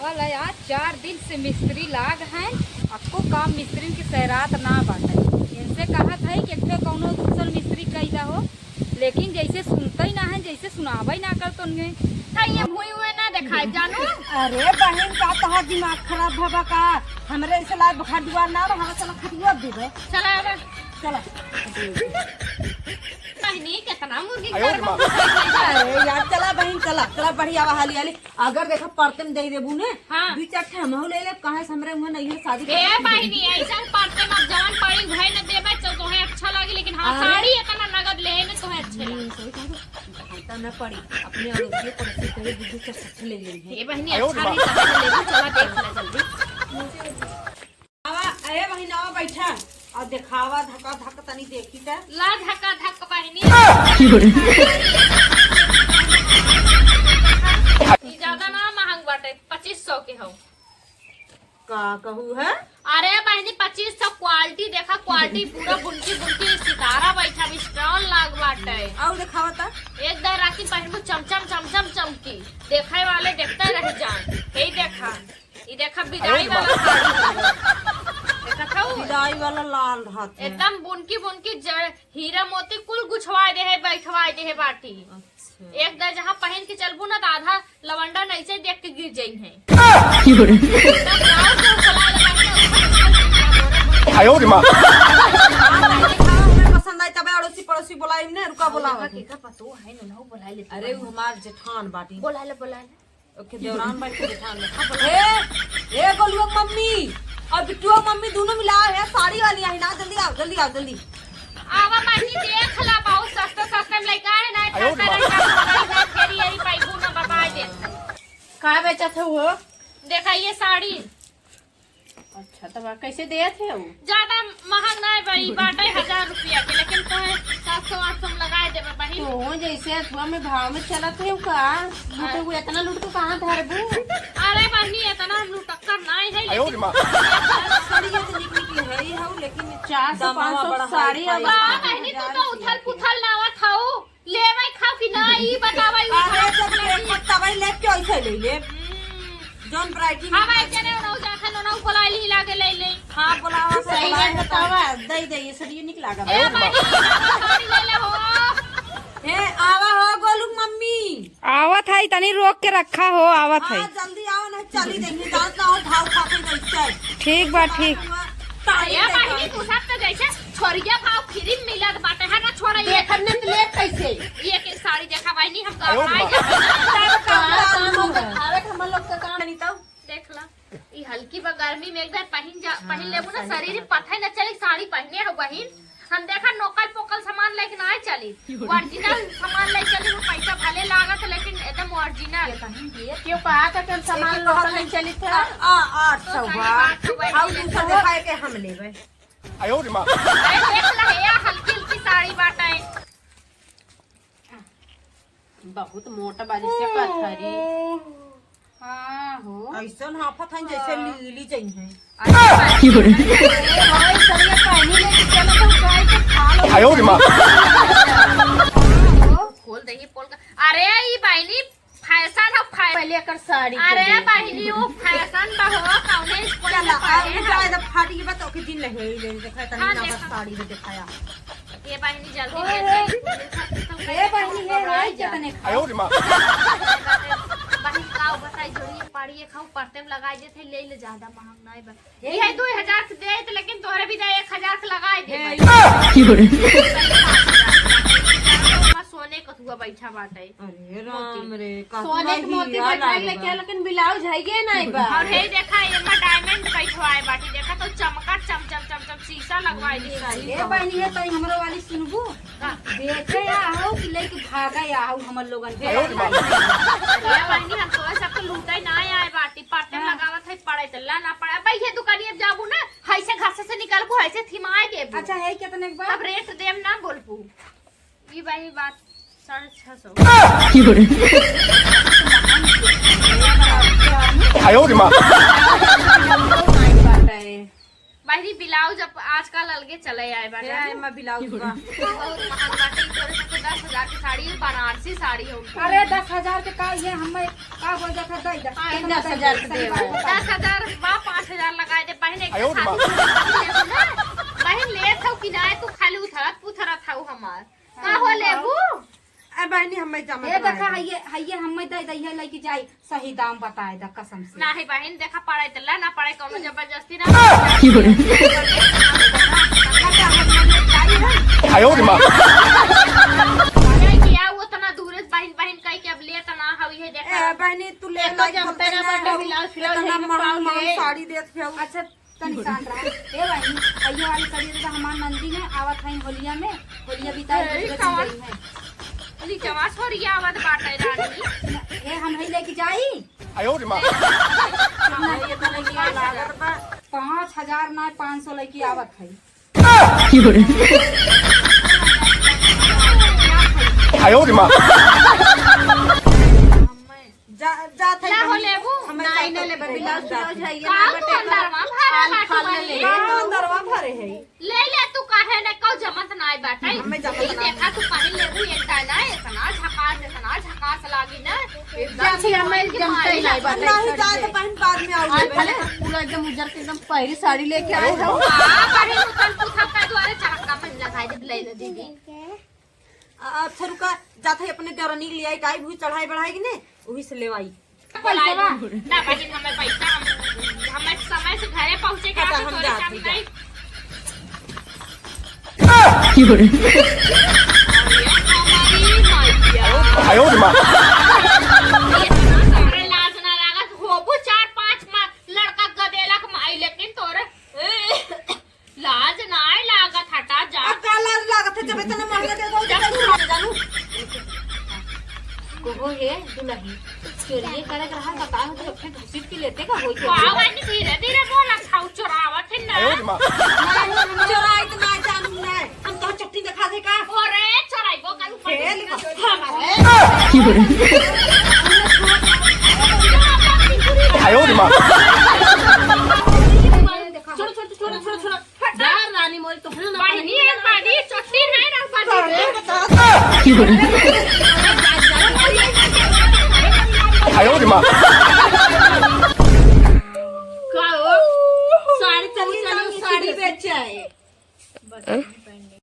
आवल है आज 4 दिन से मिस्त्री लाग हैं। आपको काम मिस्त्री की सैरात ना बाटे। इनसे कहा था कि एक कौनो दूसर मिस्त्री कैदा हो, लेकिन जैसे सुनते ही ना है, जैसे सुनावे ना कर तो ये भूई हुए ना दिखाई जानू। अरे बहन का तोहार दिमाग खराब भबा का हमरे ऐसे लाल खडुआ ना हमरा चला खटिया दे दे। चला अब चला कहनी कितना मुर्गी अरे यार चला बहन चला चला बढ़िया हाली हाली। अगर देखा परते में दे देबू ने हाँ। दू चार ठे महू ले ले कहां से हमरे मुंह नहीं है शादी ए बहनी ऐसा परते में जवान पड़ी भई न देबे तो तोहे अच्छा लागी, लेकिन हां साड़ी इतना नगद ले में तोहे अच्छे लागी। तो न पड़ी अपने अड़ोसी पड़ोसी कहे दू चार सच ले ले ए बहनी अच्छा रही तो ले चला देख ले जल्दी। आवा ए बहन आवा बैठा और दिखावा धक्का धक्का तनी देखी त ला धक्का धक्का बहनी ज्यादा ना महंग बाटे 2500 के हो का कहू है। अरे बहनी 2500 क्वालिटी देखा, क्वालिटी पूरा बुनकी बुनकी सितारा बैठा भी स्टॉल लाग बाटे। और दिखावा त एक दर राती पहनबू चमचम चमचम चमकी, देखे वाले देखते रह जाए। हे देखा ये देखा विदाई वाला साड़ी देखा था विदाई वाला लाल हाथ है। एकदम बुनकी बुनकी हीरा मोती कुल गुछवा दे है बैठवा दे है बाटी। एक दर जहाँ पहन के चलबू ना तो आधा लवंडा नहीं से देख के गिर जाई है। पसंद आई तबे अड़ोसी पड़ोसी बोलाई ने रुका बोलावा का पतो है ना बुला ले। अरे वो हमार जेठान बाटी बुला ले ओके देवरान बाटी के जेठान ए गोलुआ मम्मी और बिट्टुआ मम्मी दोनों मिला है साड़ी वाली है ना। जल्दी आओ जल्दी आओ जल्दी आवा पानी देख ला बहुत सस्ता सस्ता में लेके आए ना ठका फेरी यही पाइबू ना बता दे का बेचा थे वो। देखा ये साड़ी अच्छा तब कैसे दिए थे वो। ज्यादा महंग नहीं भाई बाटे 1000 रुपया के, लेकिन तो 700-800 में लगाए देवे बहिन। तो जैसे अथवा में भाव में चला थे का लूटे हुए इतना लूट तो कहाँ धरबू। अरे बहनी इतना लुटक्कर नहीं है, लेकिन साड़ी ये तो निकली है ये है लेकिन 400-500 साड़ी अब बहनी तू तो उथल पुथल लावा खाओ लेवे खाओ कि नहीं बतावे। अरे जब ले तबे ले के ऐसे ले ले जॉन ब्राइटी हां भाई चले ना जाखा ना बोला ली लागे ले ले। हां बुलावा सही है बतावा दे दे ये साड़ी निकला गा। ए बहनी साड़ी ले ले हो। ए आवा हो गोलू मम्मी आवत है तनी रोक के रखा हो आवत है। हां जल्दी आओ ना चली देंगे दांत ना हो भाव खा के नहीं ठीक बा ठीक। ये बहनी तू सब तो जैसे छोरिया भाव फ्री मिलत बाटे है ना छोरा ये देखने तो ले कैसे ये के साड़ी देखा बहनी हम गवाई खावे हम लोग का काम नहीं तो देख ला ये हल्की बा गर्मी में एक बार पहन लेबू ना शरीर पता न चली साड़ी पहने हो बहन। हम देखा नोकल पोकल सामान लेके ना चली, ओरिजिनल सामान ले चली वो पैसा भले लागत लेकिन एकदम ओरिजिनल। क्यों कहा था कि सामान लोकल नहीं चली था। 800 बा और दूसरा दिखाए के हम लेबे। देख ला ये हल्की हल्की साड़ी बाटे बहुत मोटा बाजी से पत्थरी। हां हो ऐसा हाफत है जैसे लीली चाहिए है। खोल दे पोल का। अरे ये बहनी फैशन है पहले कर साड़ी अरे बहनी वो फैशन बा हो कौने स्कूल चला में अब पढ़े जाए तो फाटी के तो के दिन लगे ले देखा तनी हाँ, ना देखा। साड़ी में दिखाया। ये बहनी जल्दी ए बहनी है राई जतने बहनी काऊ बताई जोड़िए पाड़िए खाऊ परते में लगाए देते ले ले ज्यादा महंग नहीं बा। ये 2000 के दे तो लेकिन तोहरे भी 1000 के लगाए दे। सोने कथुआ बैठा बाटे अरे राम रे सोने के मोती बैठा लेके लेकिन ब्लाउज है ये नहीं बा। और हे देखा एमा डायमंड बैठवाए बाटी देखा तो चमका चमचम चमचम शीशा लगवाए दी। ए बहनी है तो हमरो वाली सुनबू बेचे या हो कि लेके भागा या हो हमर लोगन के। ये बहनी हम तो सब तो लूटे ना आए बाटी पाटे में लगावत है पड़े तो ला ना पड़े भाई ये दुकानिए जाबू ना ऐसे घास से निकालबू ऐसे थिमाए देबू। अच्छा है कितने के बाद अब रेट देम ना बोलबू ये भाई बात 650। बहनी ब्लाउज अब आजकल अलगे चले आए बाटे मैं ब्लाउज का बहुत महंग बाटे थोड़े से 10,000 की साड़ी है, बनारसी साड़ी है उनकी। अरे 10,000 के का ये हमें का बोल जाता दे दे 10,000 के दे 10,000 5,000 लगाए दे पहले एक बहन ले था कि ना तू खाली उथरत पुथरत था हमार का हो लेबू। ए बहनी हमें जमा ये देखा ये हमें दे दे है लेके जाई सही दाम बताए द कसम से। नहीं बहन देखा पड़े तो ला ना पड़े कोनो जबरदस्ती ना। किया वो तना दूर बहन बहन कह के अब ले तना हवी है देखा। ए बहनी तू ले तो जमते ना बड़ा बिलाल फिलहाल महंग साड़ी देत है। अच्छा तनी शांत रह ए भाई ये वाली साड़ी तो हमार नंदी में आवत है होलिया में होलिया बिताई गई है अली जमा छोरी आवत बाटे रानी ये हम ही लेके जाई 5,000 ना 500 लेके आवत है। जा थे ला हो लेबू नहीं न ले बिलाल फिलहाल है ये का तू अंदरवा भाड़ा काटू ले अंदरवा भरे है। ले तू काहे न कौ जमत नाय बाटे हमें जमत ई देखा तू पानी लेबू एकटा ना इतना झकास लागी ना अच्छी हमें जमते नहीं बाटे नहीं जाए तो बहन बाद में आओ पहले पूरा एकदम उजर के एकदम पहली साड़ी लेके आए हो। हां बड़ी उतल पुथा का द्वारे चरक्का मन लगाई दे ले ले दीदी। अच्छा रुका जाते अपने देवरानी ले आई गाय भूज चढ़ाई बढ़ाएगी ने वही से लेवाई पैसा ना बहिन हमें पैसा हमें समय से घरे पहुंचे के अच्छा, तो हम तोरे जाते काम नहीं हमरे लाज ना लागत होबू 4-5 लड़का गदेलक माई लेकिन तोरे लाज ना लागत हटा जा का लाज लागत है जब इतना महंगा दे दो जानू कोहो है दुल्हन चोरी करे रहा बताओ तो अपने घसीट के लेते का होई पावन धीरे धीरे बोला खाऊ चोरावत है ना चोराई तो ना जानू ना हम तो चट्टी दिखा दे का ओरे चोराइबो करू खेल हमारे छोड़ दार रानी मोरी तो है ना बहिनी एक बाड़ी चट्टी नहीं रख पाती साड़ी चली साड़ी बेच आए